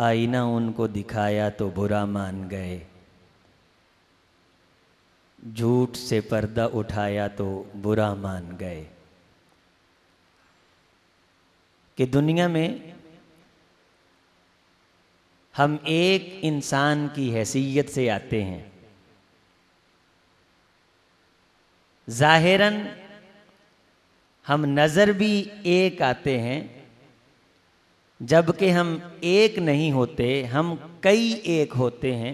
आईना उनको दिखाया तो बुरा मान गए, झूठ से पर्दा उठाया तो बुरा मान गए। कि दुनिया में हम एक इंसान की हैसियत से आते हैं, ज़ाहिरन हम नज़र भी एक आते हैं, जबकि हम एक नहीं होते, हम कई एक होते हैं।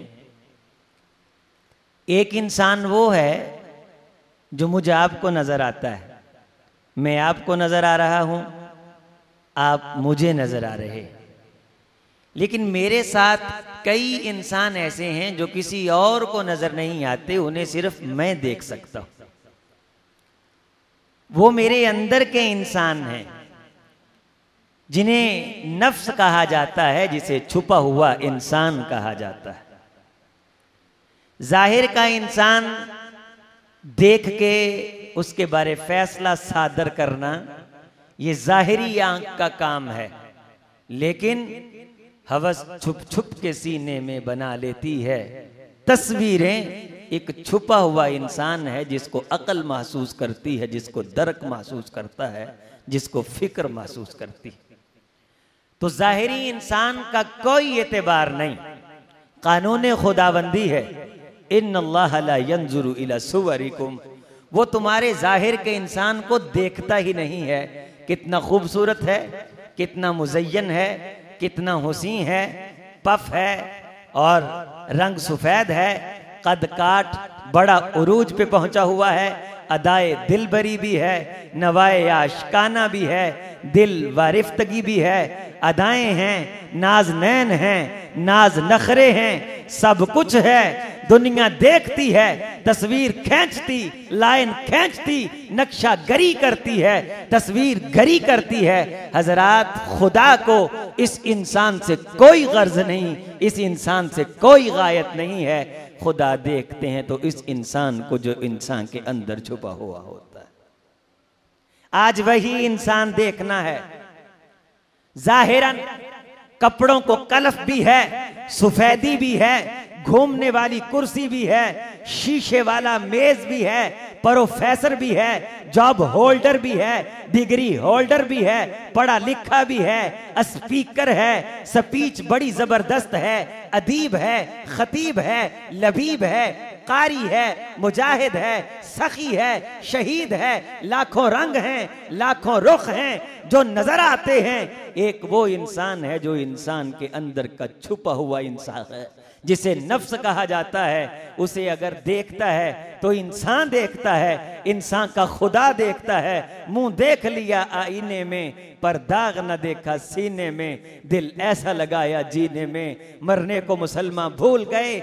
एक इंसान वो है जो मुझे आपको नज़र आता है, मैं आपको नज़र आ रहा हूँ, आप मुझे नज़र आ रहे हैं। लेकिन मेरे साथ कई इंसान ऐसे हैं जो किसी और को नज़र नहीं आते, उन्हें सिर्फ मैं देख सकता हूँ। वो मेरे अंदर के इंसान हैं जिन्हें नफ्स कहा जाता है, जिसे छुपा हुआ इंसान कहा जाता है। जाहिर का इंसान देख के उसके बारे फैसला सादर करना ये जाहिरी आंख का काम है, लेकिन हवस छुप छुप के सीने में बना लेती है तस्वीरें। एक छुपा हुआ इंसान है जिसको अकल महसूस करती है, जिसको दर्क महसूस करता है, जिसको फिक्र महसूस करती है। तो जाहिरी इंसान का कोई एतबार नहीं, कानून खुदाबंदी है, इन्नल्लाह ला यंजुरु इला सुवरिकुम। वो तुम्हारे जाहिर के इंसान को देखता ही नहीं है, कितना खूबसूरत है, कितना मुज़य्यन है, कितना हुसीन है, पफ है और रंग सफेद है, कद काट बड़ा उरूज पे पहुंचा हुआ है, अदाए दिलबरी भी है, नवाए आशिकाना भी है, दिल वारिफ्तगी भी है, अदाएं हैं, नाज नैन हैं, नाज नखरे हैं, सब कुछ है। दुनिया देखती है, तस्वीर खींचती, लाइन खींचती, नक्शा गरी करती है, तस्वीर गरी करती है। हजरात, खुदा को इस इंसान से कोई गर्ज नहीं, इस इंसान से कोई गायत नहीं है। खुदा देखते हैं तो इस इंसान को जो इंसान के अंदर छुपा हुआ होता है। आज वही इंसान देखना है। जाहिरन कपड़ों को कलफ भी है, सफेदी भी है, घूमने वाली कुर्सी भी है, शीशे वाला मेज भी है, प्रोफेसर भी है, जॉब होल्डर भी है, डिग्री होल्डर भी है, पढ़ा लिखा भी है, स्पीकर है, स्पीच बड़ी जबरदस्त है, अदीब है, खतीब है, लबीब है, कारी है, मुजाहिद है, सखी है, शहीद है, लाखों रंग हैं, लाखों रुख हैं जो नजर आते हैं। एक वो इंसान है जो इंसान के अंदर का छुपा हुआ इंसान है, जिसे नफ्स कहा जाता है। उसे अगर देखता है तो इंसान देखता है, इंसान का खुदा देखता है। मुंह देख लिया आईने में, पर दाग न देखा सीने में, दिल ऐसा लगाया जीने में, मरने को मुसलमान भूल गए।